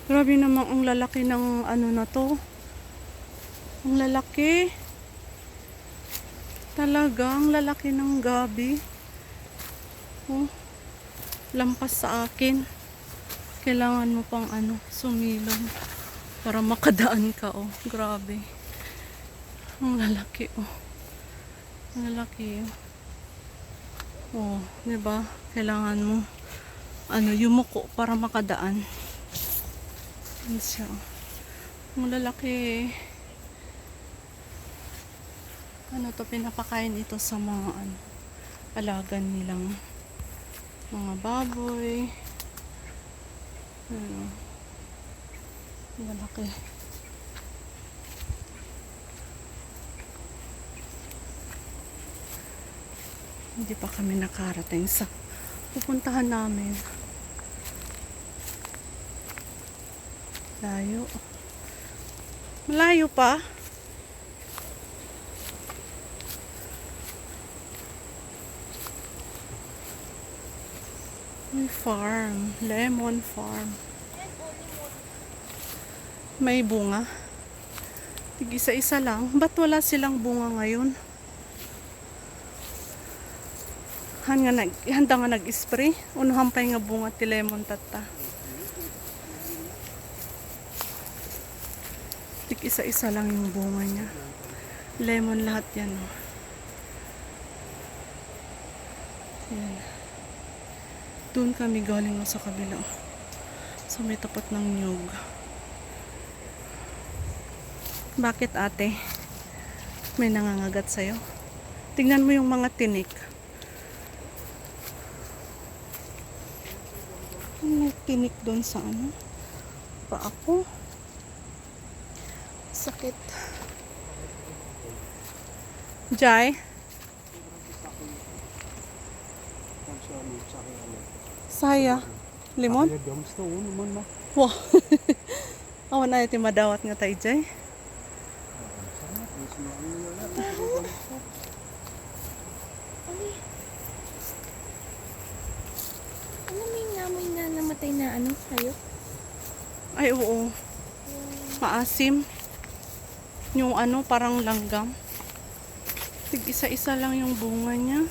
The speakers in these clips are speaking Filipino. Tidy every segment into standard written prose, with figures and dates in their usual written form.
Grabe naman ang lalaki ng ano na to. Ang lalaki. Talaga, ang lalaki ng gabi. Oh, lampas sa akin. Kailangan mo pang ano, sumilong para makadaan ka. Oh, grabe. Ang lalaki, oh. Ang lalaki, oh. Oh, 'di ba? Kailangan mo ano, yumuko para makadaan. Yan siya. Ang lalaki. Ano to, pinapakain ito sa mga ano, alagan nilang mga baboy. Ano, malaki. Hindi pa kami nakarating sa pupuntahan namin. Layo. Malayo pa. May farm. Lemon farm. May bunga. Tig-isa-isa lang. Ba't wala silang bunga ngayon? Handa nga nag-spray. Unuhan pa nga bunga ti lemon tata. Tig-isa-isa lang yung bunga niya. Lemon lahat yan. Oh. Yan. Doon kami galing sa kabila. So may tapat ng nyug. Bakit ate? May nangangagat sa'yo? Tingnan mo yung mga tinik. May tinik doon sa ano? Pa ako. Sakit. Jai? Saya. Limon? Wah. Awan na iti madawat nga tayo, Jai. Ano may namoy na namatay na ano kayo? Ay, oo. Maasim. Yung ano, parang langgam. Tig-isa-isa lang yung bunga niya.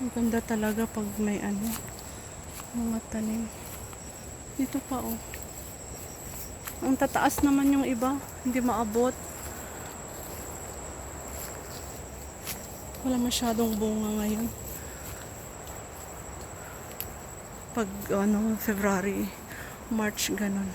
Ang ganda talaga pag may ano, mga tanim. Dito pa, oh. Ang tataas naman yung iba. Hindi maabot. Wala masyadong bunga ngayon. Pag ano, February, March, ganun.